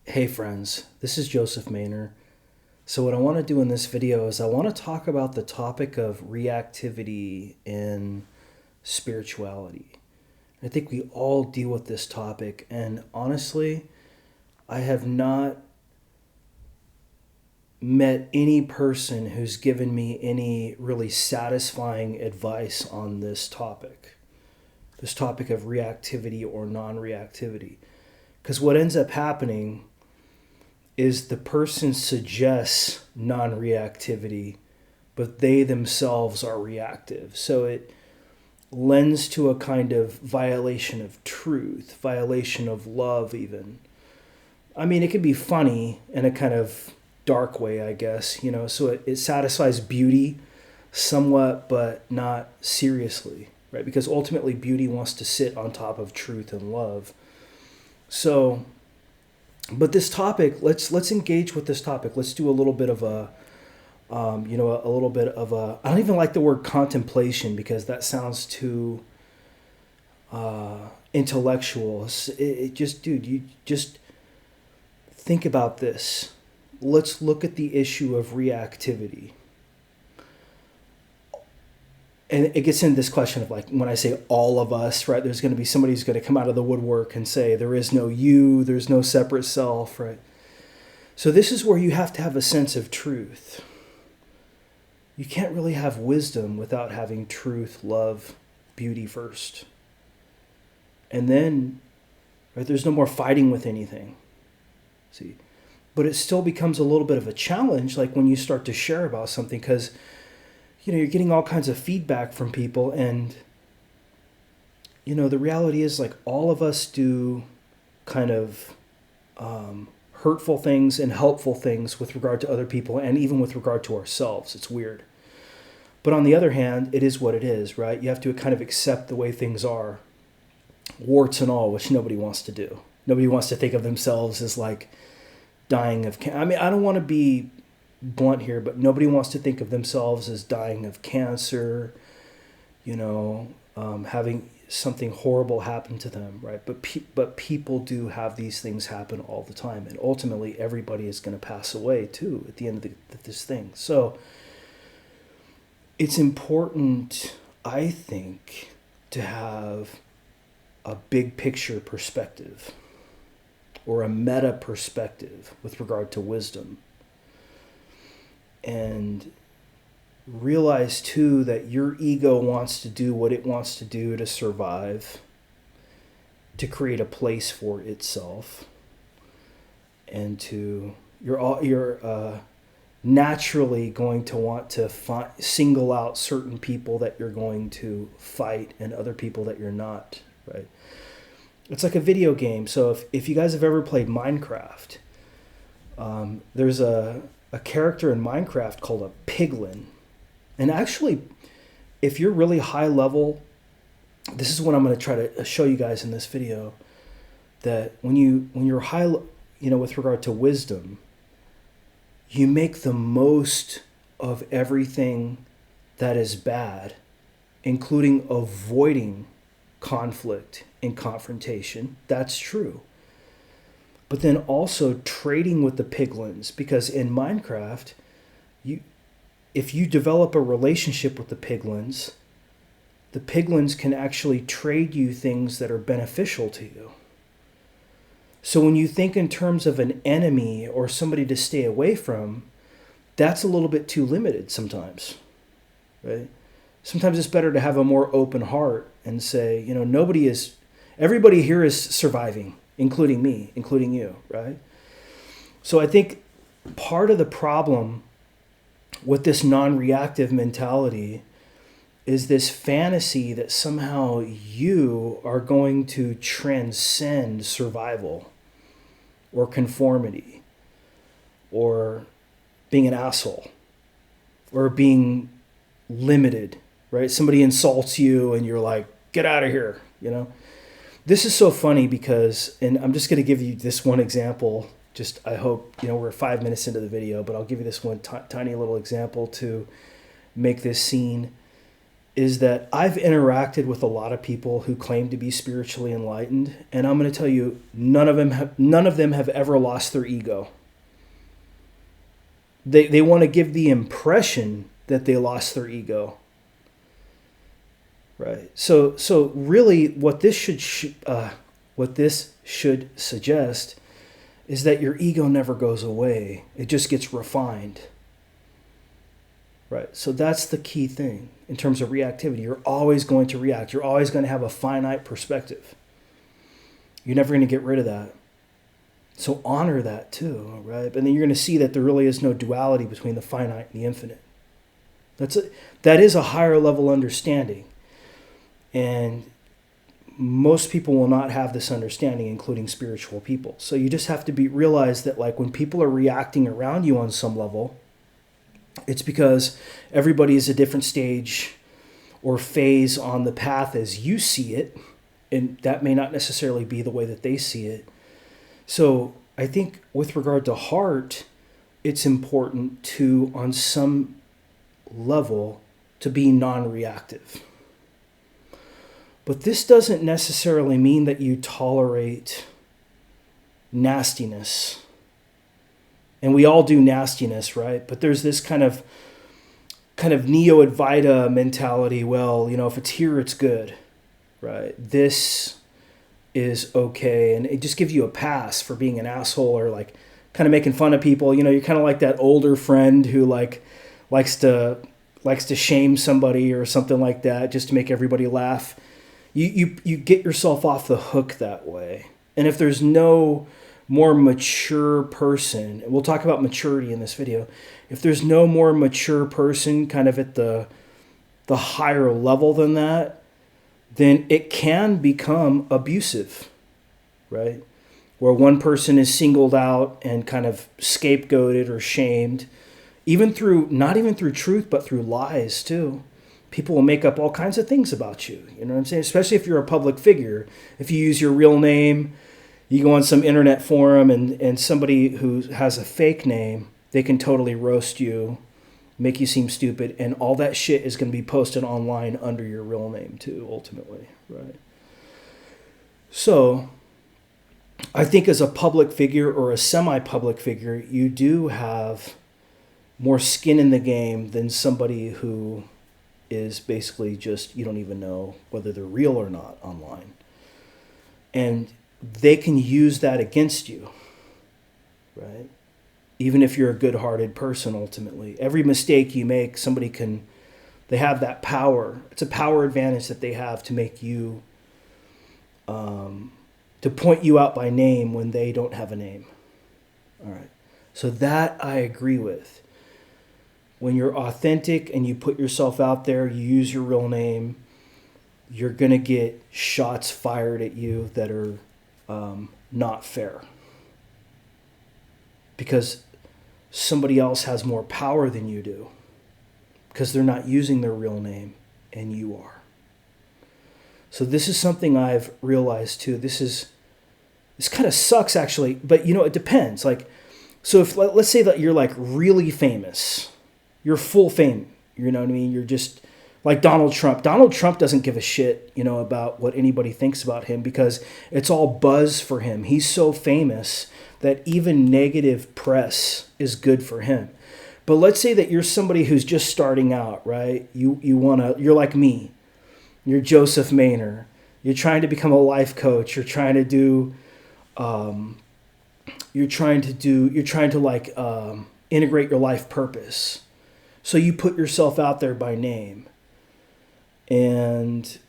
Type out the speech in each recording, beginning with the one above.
Hey friends, this is Joseph Maynor. So what I want to do in this video is I want to talk about the topic of reactivity in spirituality. I think we all deal with this topic, and honestly, I have not met any person who's given me any really satisfying advice on this topic of reactivity or non-reactivity. Because what ends up happening is the person suggests non-reactivity, but they themselves are reactive. So it lends to a kind of violation of truth, violation of love, even. I mean, it can be funny in a kind of dark way, I guess, so it satisfies beauty somewhat, but not seriously, right? Because ultimately, beauty wants to sit on top of truth and love. So, but this topic, let's engage with this topic. Let's do a little bit of a little bit of a. I don't even like the word contemplation because that sounds too intellectual. It just, dude, you just think about this. Let's look at the issue of reactivity. And it gets into this question of, like, when I say all of us, right, there's going to be somebody who's going to come out of the woodwork and say there is no you, there's no separate self, right? So this is where you have to have a sense of truth. You can't really have wisdom without having truth, love, beauty first. And then, right, there's no more fighting with anything. See? But it still becomes a little bit of a challenge, like when you start to share about something, because you're getting all kinds of feedback from people, and the reality is, like, all of us do kind of hurtful things and helpful things with regard to other people, and even with regard to ourselves. It's weird. But on the other hand, it is what it is, right? You have to kind of accept the way things are, warts and all, which nobody wants to do. Nobody wants to think of themselves as, like, dying of cancer. I mean, I don't want to be blunt here, but nobody wants to think of themselves as dying of cancer, having something horrible happen to them, right? But people do have these things happen all the time, and ultimately everybody is going to pass away too at the end of this thing. So it's important, I think, to have a big picture perspective or a meta perspective with regard to wisdom. And realize too that your ego wants to do what it wants to do to survive, to create a place for itself, and you're naturally going to want to single out certain people that you're going to fight and other people that you're not, right? It's like a video game. So if you guys have ever played Minecraft, there's a character in Minecraft called a piglin. And actually, if you're really high level, this is what I'm going to try to show you guys in this video, that when you're high, with regard to wisdom, you make the most of everything that is bad, including avoiding conflict and confrontation. That's true. But then also trading with the piglins, because in Minecraft, if you develop a relationship with the piglins can actually trade you things that are beneficial to you. So when you think in terms of an enemy or somebody to stay away from, that's a little bit too limited sometimes, right? Sometimes it's better to have a more open heart and say, everybody here is surviving, including me, including you, right? So I think part of the problem with this non-reactive mentality is this fantasy that somehow you are going to transcend survival or conformity or being an asshole or being limited, right? Somebody insults you and you're like, get out of here, This is so funny because, and I'm just going to give you this one example. Just, I hope, we're 5 minutes into the video, but I'll give you this one tiny little example to make this scene is that I've interacted with a lot of people who claim to be spiritually enlightened, and I'm going to tell you, none of them have ever lost their ego. They want to give the impression that they lost their ego. Right. So really, what this should suggest is that your ego never goes away. It just gets refined. Right. So that's the key thing in terms of reactivity. You're always going to react. You're always going to have a finite perspective. You're never going to get rid of that. So honor that too, right? And then you're going to see that there really is no duality between the finite and the infinite. That is a higher level understanding. And most people will not have this understanding, including spiritual people. So you just have to realize that, like, when people are reacting around you on some level, it's because everybody is a different stage or phase on the path as you see it, and that may not necessarily be the way that they see it. So I think with regard to heart, it's important to, on some level, to be non-reactive. But this doesn't necessarily mean that you tolerate nastiness. And we all do nastiness, right? But there's this kind of Neo Advaita mentality. Well, if it's here, it's good, right? This is okay. And it just gives you a pass for being an asshole or like kind of making fun of people. You're kind of like that older friend who likes to shame somebody or something like that just to make everybody laugh. You get yourself off the hook that way. And if there's no more mature person, and we'll talk about maturity in this video, if there's no more mature person kind of at the higher level than that, then it can become abusive, right? Where one person is singled out and kind of scapegoated or shamed, not even through truth, but through lies too. People will make up all kinds of things about you. You know what I'm saying? Especially if you're a public figure. If you use your real name, you go on some internet forum and somebody who has a fake name, they can totally roast you, make you seem stupid, and all that shit is going to be posted online under your real name too, ultimately, right? So I think as a public figure or a semi-public figure, you do have more skin in the game than somebody who is basically just, you don't even know whether they're real or not online. And they can use that against you, right? Even if you're a good-hearted person, ultimately. Every mistake you make, they have that power. It's a power advantage that they have to make you, to point you out by name when they don't have a name. All right. So that I agree with. When you're authentic and you put yourself out there, you use your real name, you're going to get shots fired at you that are not fair. Because somebody else has more power than you do. Because they're not using their real name and you are. So this is something I've realized too. This kind of sucks actually, but it depends. So if let's say that you're like really famous, you're full fame, you know what I mean? You're just like Donald Trump. Donald Trump doesn't give a shit, about what anybody thinks about him because it's all buzz for him. He's so famous that even negative press is good for him. But let's say that you're somebody who's just starting out, right? You're like me. You're Joseph Maynor. You're trying to become a life coach. You're trying to integrate your life purpose. So you put yourself out there by name. And,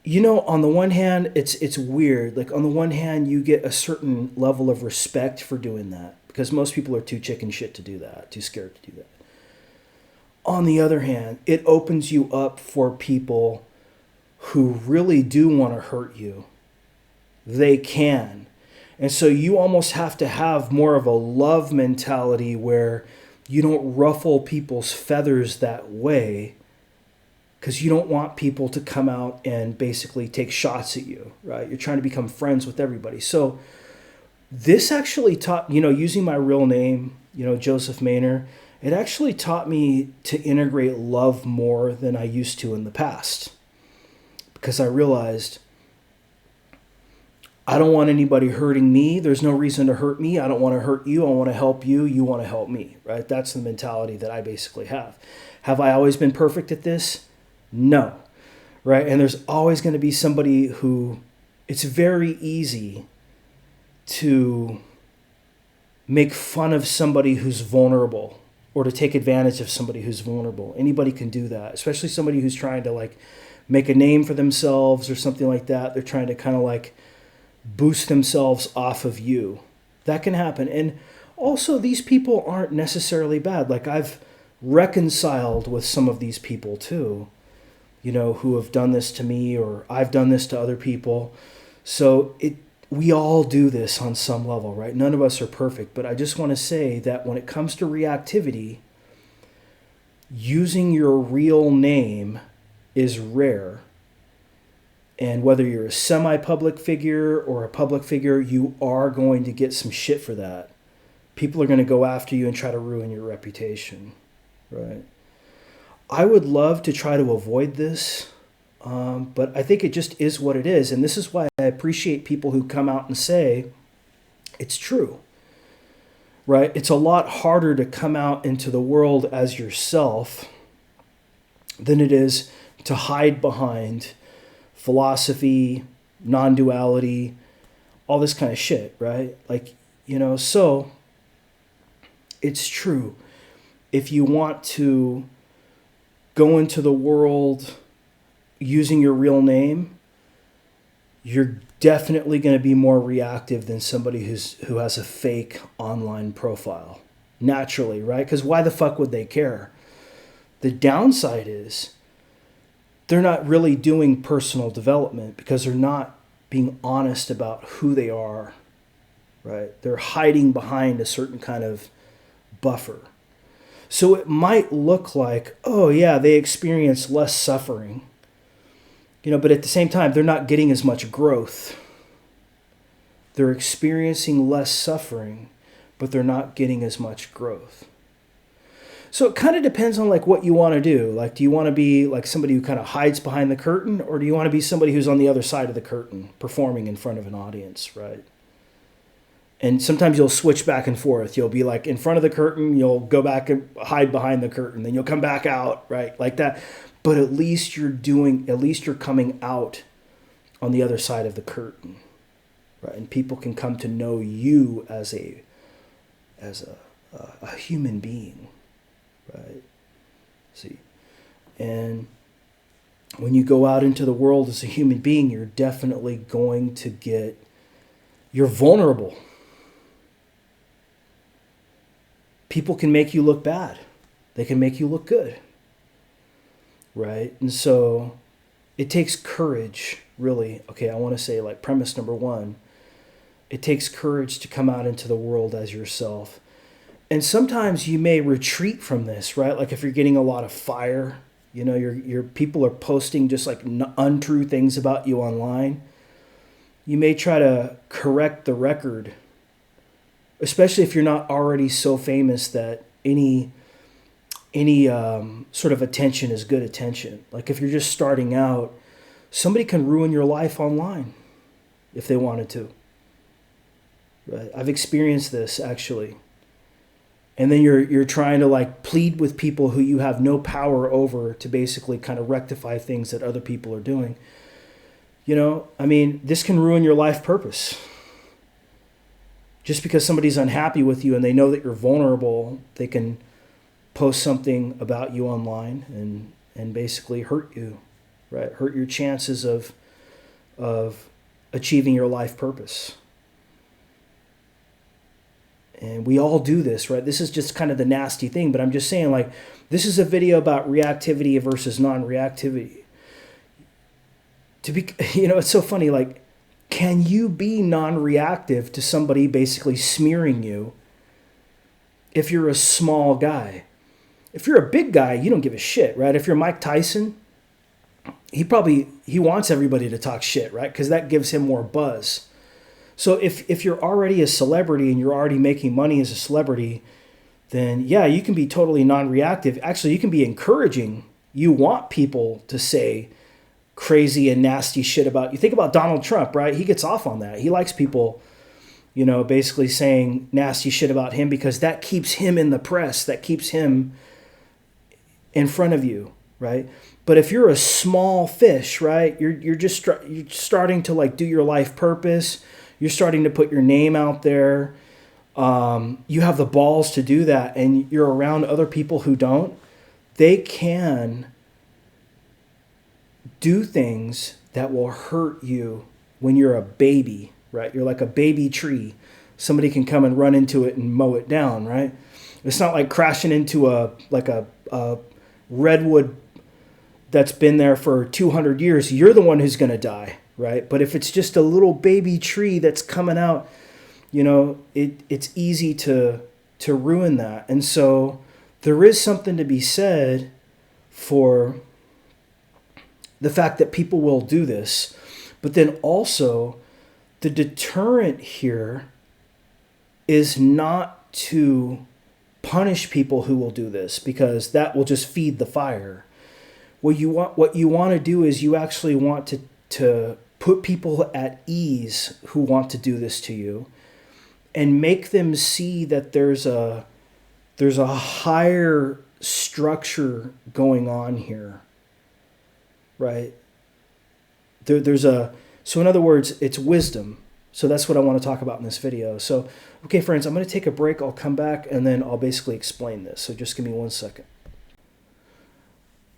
on the one hand, it's weird. Like, on the one hand, you get a certain level of respect for doing that because most people are too chicken shit to do that, too scared to do that. On the other hand, it opens you up for people who really do want to hurt you. They can. And so you almost have to have more of a love mentality where you don't ruffle people's feathers that way because you don't want people to come out and basically take shots at you, right? You're trying to become friends with everybody. So this actually taught, using my real name, Joseph Maynor, it actually taught me to integrate love more than I used to in the past. Because I realized I don't want anybody hurting me. There's no reason to hurt me. I don't want to hurt you. I want to help you. You want to help me, right? That's the mentality that I basically have. Have I always been perfect at this? No, right? And there's always going to be somebody who, it's very easy to make fun of somebody who's vulnerable or to take advantage of somebody who's vulnerable. Anybody can do that, especially somebody who's trying to like make a name for themselves or something like that. They're trying to kind of like boost themselves off of you. That can happen. And also, these people aren't necessarily bad. Like, I've reconciled with some of these people too, you know, who have done this to me, or I've done this to other people. So we all do this on some level, right? None of us are perfect. But I just want to say that when it comes to reactivity, using your real name is rare. And whether you're a semi-public figure or a public figure, you are going to get some shit for that. People are going to go after you and try to ruin your reputation, right? I would love to try to avoid this, but I think it just is what it is. And this is why I appreciate people who come out and say, it's true, right? It's a lot harder to come out into the world as yourself than it is to hide behind philosophy, non-duality, all this kind of shit, right? Like, you know, so it's true. If you want to go into the world using your real name, you're definitely going to be more reactive than somebody who has a fake online profile. Naturally, right? Because why the fuck would they care? The downside is they're not really doing personal development because they're not being honest about who they are, right? They're hiding behind a certain kind of buffer. So it might look like, oh yeah, they experience less suffering, you know, but at the same time, they're not getting as much growth. They're experiencing less suffering, but they're not getting as much growth. So it kind of depends on like what you want to do. Like, do you want to be like somebody who kind of hides behind the curtain, or do you want to be somebody who's on the other side of the curtain performing in front of an audience, right? And sometimes you'll switch back and forth. You'll be like in front of the curtain, you'll go back and hide behind the curtain, then you'll come back out, right? Like that. But at least you're coming out on the other side of the curtain, right? And people can come to know you as a human being. Right. See, and when you go out into the world as a human being, you're definitely going to you're vulnerable. People can make you look bad. They can make you look good. Right. And so it takes courage, really. Okay, I want to say like premise number one, it takes courage to come out into the world as yourself. And sometimes you may retreat from this, right? Like if you're getting a lot of fire, you know, your people are posting just like untrue things about you online. You may try to correct the record, especially if you're not already so famous that any sort of attention is good attention. Like if you're just starting out, somebody can ruin your life online if they wanted to. Right? I've experienced this actually. And then you're trying to like plead with people who you have no power over to basically kind of rectify things that other people are doing. You know, I mean, this can ruin your life purpose. Just because somebody's unhappy with you and they know that you're vulnerable, they can post something about you online and basically hurt you, right? Hurt your chances of achieving your life purpose. And we all do this, right? This is just kind of the nasty thing, but I'm just saying, like, this is a video about reactivity versus non-reactivity. It's so funny, like, can you be non-reactive to somebody basically smearing you if you're a small guy? If you're a big guy, you don't give a shit, right? If you're Mike Tyson, he wants everybody to talk shit, right? Because that gives him more buzz. So if you're already a celebrity and you're already making money as a celebrity, then yeah, you can be totally non-reactive. Actually, you can be encouraging. You want people to say crazy and nasty shit about you. Think about Donald Trump, right? He gets off on that. He likes people, basically saying nasty shit about him because that keeps him in the press. That keeps him in front of you, right? But if you're a small fish, right, you're starting to like do your life purpose. You're starting to put your name out there. You have the balls to do that, and you're around other people who don't. They can do things that will hurt you when you're a baby, right? You're like a baby tree. Somebody can come and run into it and mow it down, right? It's not like crashing into a redwood that's been there for 200 years. You're the one who's going to die, right? But if it's just a little baby tree that's coming out, it's easy to ruin that. And so there is something to be said for the fact that people will do this. But then also, the deterrent here is not to punish people who will do this, because that will just feed the fire. What you want to do is you actually want to put people at ease who want to do this to you, and make them see that there's a higher structure going on here, right? So in other words, it's wisdom. So that's what I want to talk about in this video. So, okay, friends, I'm going to take a break. I'll come back and then I'll basically explain this. So just give me 1 second.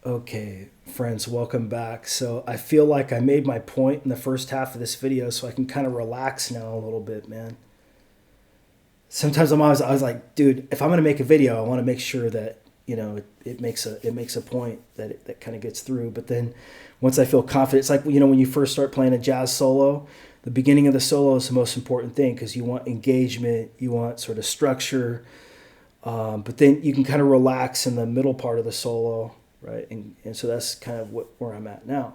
Okay, friends, welcome back. So I feel like I made my point in the first half of this video, so I can kind of relax now a little bit, man. Sometimes I was like, dude, if I'm going to make a video, I want to make sure that, it makes a point that kind of gets through. But then once I feel confident, it's like, when you first start playing a jazz solo, the beginning of the solo is the most important thing, because you want engagement, you want sort of structure, but then you can kind of relax in the middle part of the solo, right? And so that's kind of where I'm at now.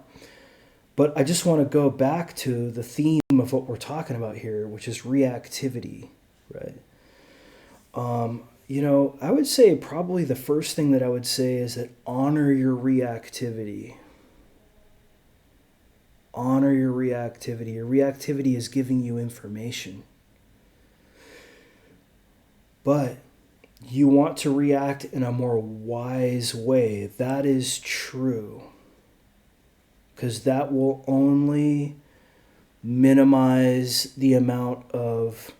But I just want to go back to the theme of what we're talking about here, which is reactivity, right? I would say probably the first thing that I would say is that honor your reactivity. Honor your reactivity. Your reactivity is giving you information. But you want to react in a more wise way. That is true. Because that will only minimize the amount of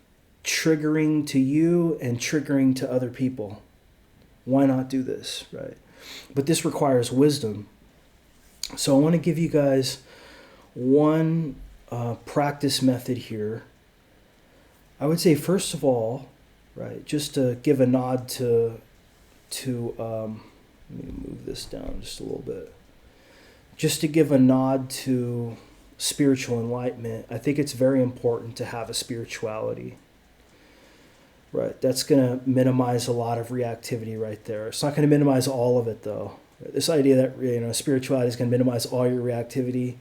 triggering to you and triggering to other people. Why not do this, right? But this requires wisdom. So I want to give you guys one practice method here. I would say, first of all, right, just to give a nod to let me move this down just a little bit. Just to give a nod to spiritual enlightenment, I think it's very important to have a spirituality. Right, that's going to minimize a lot of reactivity right there. It's not going to minimize all of it, though. This idea that spirituality is going to minimize all your reactivity,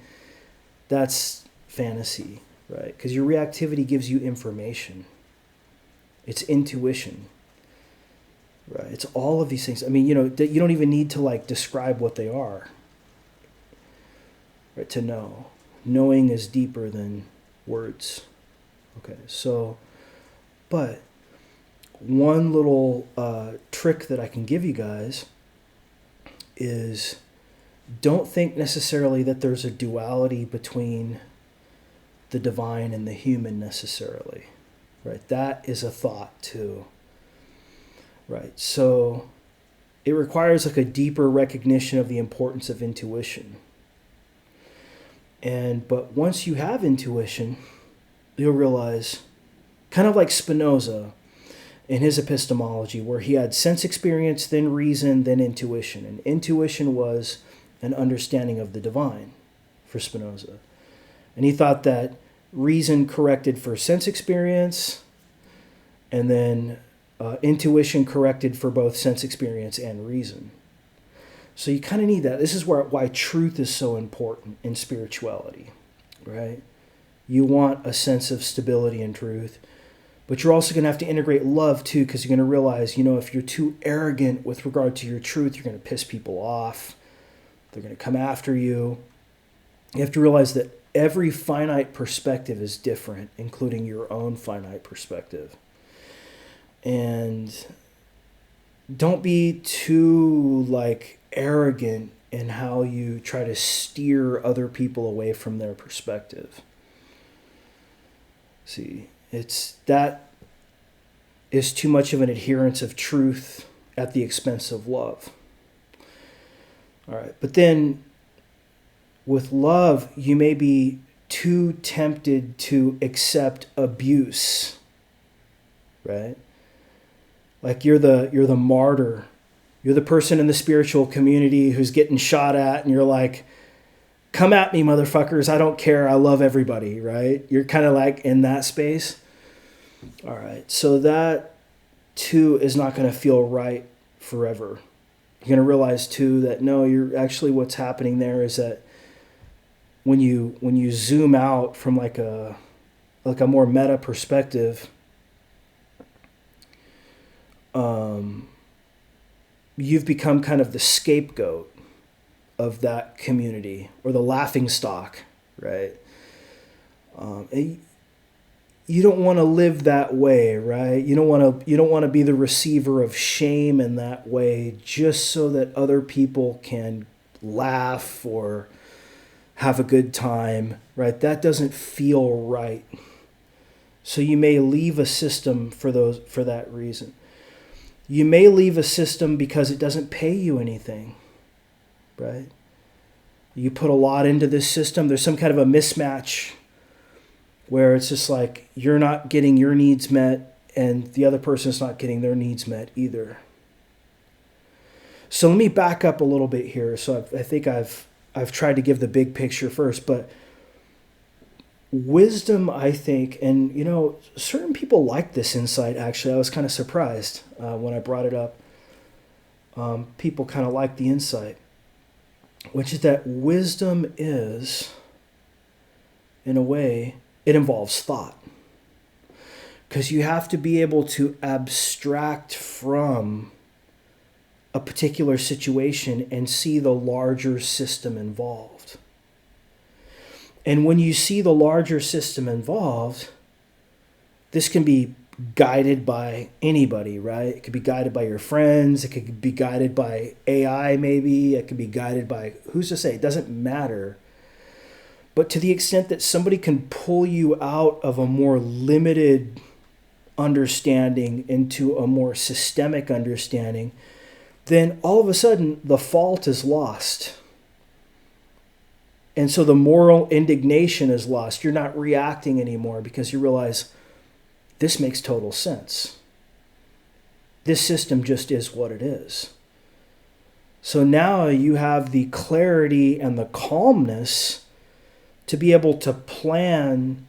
that's fantasy, right? Because your reactivity gives you information. It's intuition, right? It's all of these things. I mean, you don't even need to describe what they are, right? To know. Knowing is deeper than words. Okay, so, but one little trick that I can give you guys is, don't think necessarily that there's a duality between the divine and the human necessarily, right? That is a thought too, right? So it requires a deeper recognition of the importance of intuition. But once you have intuition, you'll realize, kind of like Spinoza in his epistemology, where he had sense experience, then reason, then intuition. And intuition was an understanding of the divine for Spinoza. And he thought that reason corrected for sense experience, and then intuition corrected for both sense experience and reason. So you kind of need that. This is why truth is so important in spirituality, right? You want a sense of stability and truth, But you're also going to have to integrate love too, because you're going to realize, if you're too arrogant with regard to your truth, you're going to piss people off. They're going to come after you. You have to realize that every finite perspective is different, including your own finite perspective. And don't be too arrogant in how you try to steer other people away from their perspective. See, that is too much of an adherence of truth at the expense of love. All right, but then with love, you may be too tempted to accept abuse, right? Like you're the martyr. You're the person in the spiritual community who's getting shot at, and you're like, come at me, motherfuckers. I don't care. I love everybody, right? You're kind of like in that space. All right. So that too is not going to feel right forever. You're going to realize too that no, you're actually, what's happening there is that when you zoom out from like a more meta perspective, you've become kind of the scapegoat of that community, or the laughing stock, right? And you don't want to live that way, right? You don't want to be the receiver of shame in that way, just so that other people can laugh or have a good time, right? That doesn't feel right. So you may leave a system for that reason. You may leave a system because it doesn't pay you anything, right? You put a lot into this system. There's some kind of a mismatch where it's just like you're not getting your needs met and the other person's not getting their needs met either. So let me back up a little bit here. So I think I've tried to give the big picture first, but wisdom, I think, and certain people like this insight. Actually, I was kind of surprised when I brought it up. People kind of like the insight, which is that wisdom is, in a way, it involves thought. Because you have to be able to abstract from a particular situation and see the larger system involved. And when you see the larger system involved, this can be guided by anybody, right? It could be guided by your friends. It could be guided by AI, maybe. It could be guided by, who's to say? It doesn't matter. But to the extent that somebody can pull you out of a more limited understanding into a more systemic understanding, then all of a sudden the fault is lost. And so the moral indignation is lost. You're not reacting anymore because you realize this makes total sense. This system just is what it is. So now you have the clarity and the calmness to be able to plan,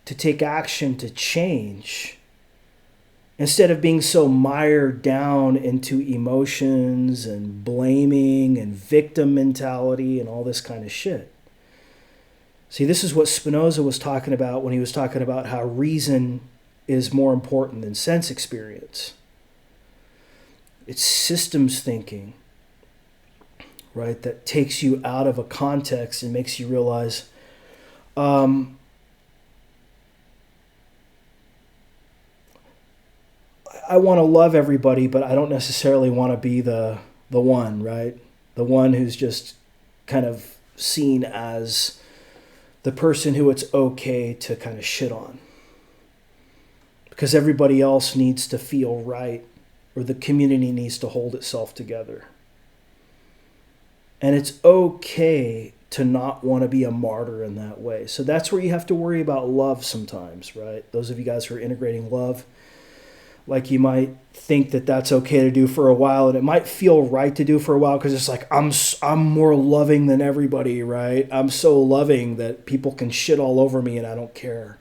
to take action, to change, instead of being so mired down into emotions and blaming and victim mentality and all this kind of shit. See, this is what Spinoza was talking about when he was talking about how reason is more important than sense experience. It's systems thinking, right, that takes you out of a context and makes you realize, I want to love everybody, but I don't necessarily want to be the one, right? The one who's just kind of seen as the person who it's okay to kind of shit on. Because everybody else needs to feel right, or the community needs to hold itself together. And it's okay to not want to be a martyr in that way. So that's where you have to worry about love sometimes, right? Those of you guys who are integrating love, like you might think that that's okay to do for a while, and it might feel right to do for a while because it's like, I'm more loving than everybody, right? I'm so loving that people can shit all over me and I don't care.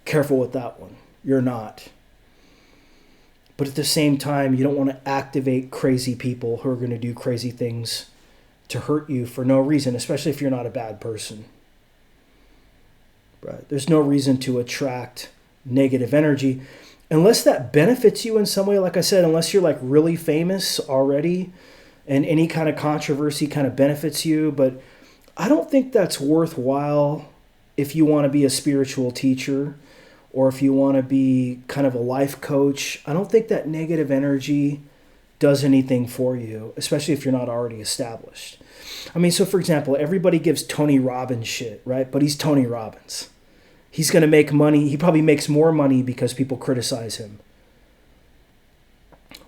Careful with that one. You're not. But at the same time, you don't want to activate crazy people who are going to do crazy things to hurt you for no reason, especially if you're not a bad person. Right? There's no reason to attract negative energy. unless that benefits you in some way, like I said, unless you're like really famous already and any kind of controversy kind of benefits you. But I don't think that's worthwhile if you want to be a spiritual teacher or if you want to be kind of a life coach. I don't think that negative energy does anything for you, especially if you're not already established. I mean, so for example, everybody gives Tony Robbins shit, right? But he's Tony Robbins. He's going to make money. He probably makes more money because people criticize him,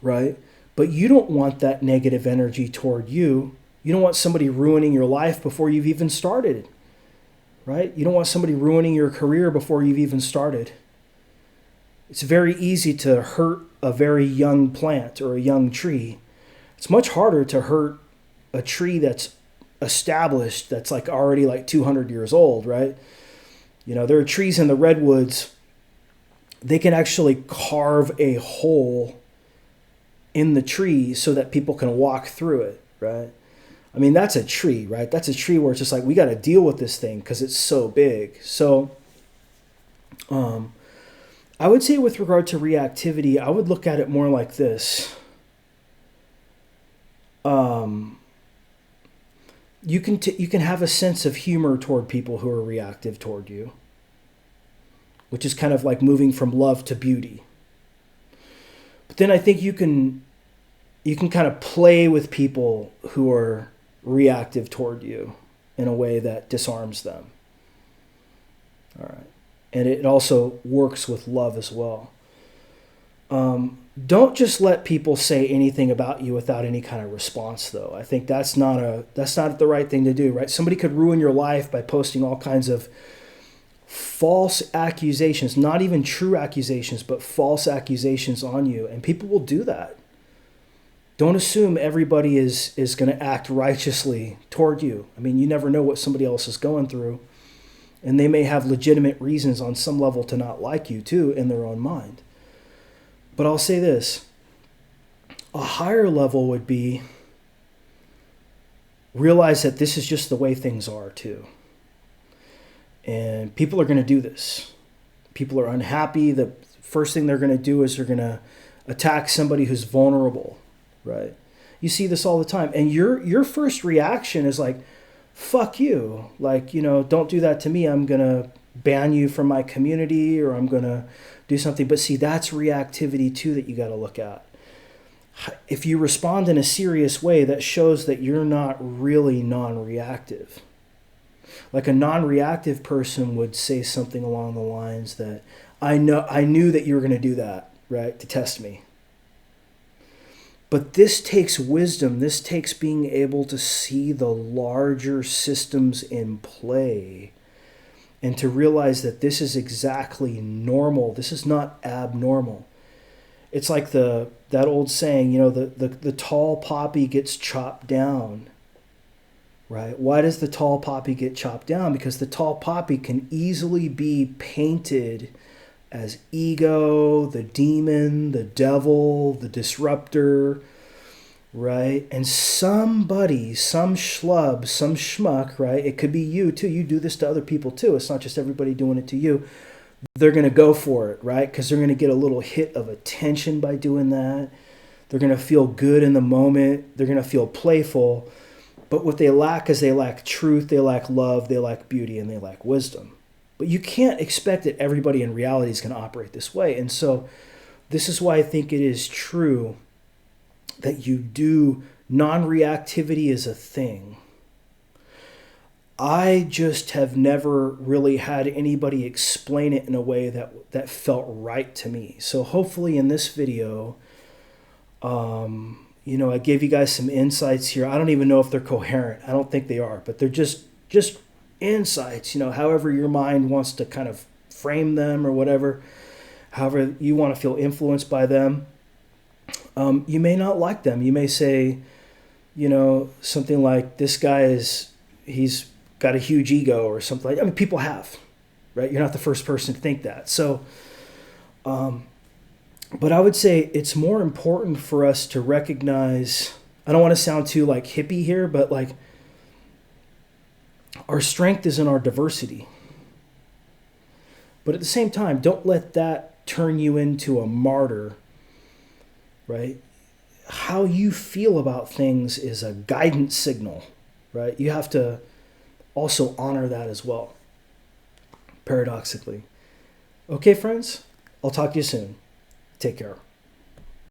right? But you don't want that negative energy toward you. You don't want somebody ruining your life before you've even started, right? You don't want somebody ruining your career before you've even started. It's very easy to hurt a very young plant or a young tree. It's much harder to hurt a tree that's established, that's like already like 200 years old, right? You know, there are trees in the redwoods, they can actually carve a hole in the tree so that people can walk through it, right? I mean, that's a tree, right? That's a tree where it's just like, we got to deal with this thing because it's so big. So I would say with regard to reactivity, I would look at it more like this. You can have a sense of humor toward people who are reactive toward you, which is kind of like moving from love to beauty. But then I think you can kind of play with people who are reactive toward you in a way that disarms them. All right. And it also works with love as well. Don't just let people say anything about you without any kind of response, though. I think that's not the right thing to do, right? Somebody could ruin your life by posting all kinds of false accusations, not even true accusations, but false accusations on you, and people will do that. Don't assume everybody is going to act righteously toward you. I mean, you never know what somebody else is going through, and they may have legitimate reasons on some level to not like you too in their own mind. But I'll say this, a higher level would be realize that this is just the way things are too. And people are going to do this. People are unhappy. The first thing they're going to do is they're going to attack somebody who's vulnerable, right? You see this all the time. And your first reaction is like, fuck you. Like, you know, don't do that to me. I'm going to ban you from my community, or I'm going to do something. But see, that's reactivity too that you got to look at. If you respond in a serious way, that shows that you're not really non-reactive. Like a non-reactive person would say something along the lines that, I knew that you were going to do that, right, to test me. But this takes wisdom. This takes being able to see the larger systems in play and to realize that this is exactly normal. This is not abnormal. It's like that old saying, you know, the tall poppy gets chopped down, right? Why does the tall poppy get chopped down? Because the tall poppy can easily be painted as ego, the demon, the devil, the disruptor, right? And somebody, some schlub, some schmuck, right? It could be you too. You do this to other people too. It's not just everybody doing it to you. They're going to go for it, right? Because they're going to get a little hit of attention by doing that. They're going to feel good in the moment. They're going to feel playful. But what they lack is they lack truth, they lack love, they lack beauty, and they lack wisdom. But you can't expect that everybody in reality is going to operate this way. And so this is why I think it is true that you do, non-reactivity is a thing. I just have never really had anybody explain it in a way that felt right to me. So hopefully in this video, you know, I gave you guys some insights here. I don't even know if they're coherent. I don't think they are, but they're just insights, you know, however your mind wants to kind of frame them or whatever, however you want to feel influenced by them. You may not like them. You may say, you know, something like, this guy he's got a huge ego or something like that. I mean, people have, right? You're not the first person to think that. So, but I would say it's more important for us to recognize, I don't want to sound too like hippie here, but like our strength is in our diversity. But at the same time, don't let that turn you into a martyr, right? How you feel about things is a guidance signal, right? You have to also honor that as well, paradoxically. Okay, friends, I'll talk to you soon. Take care.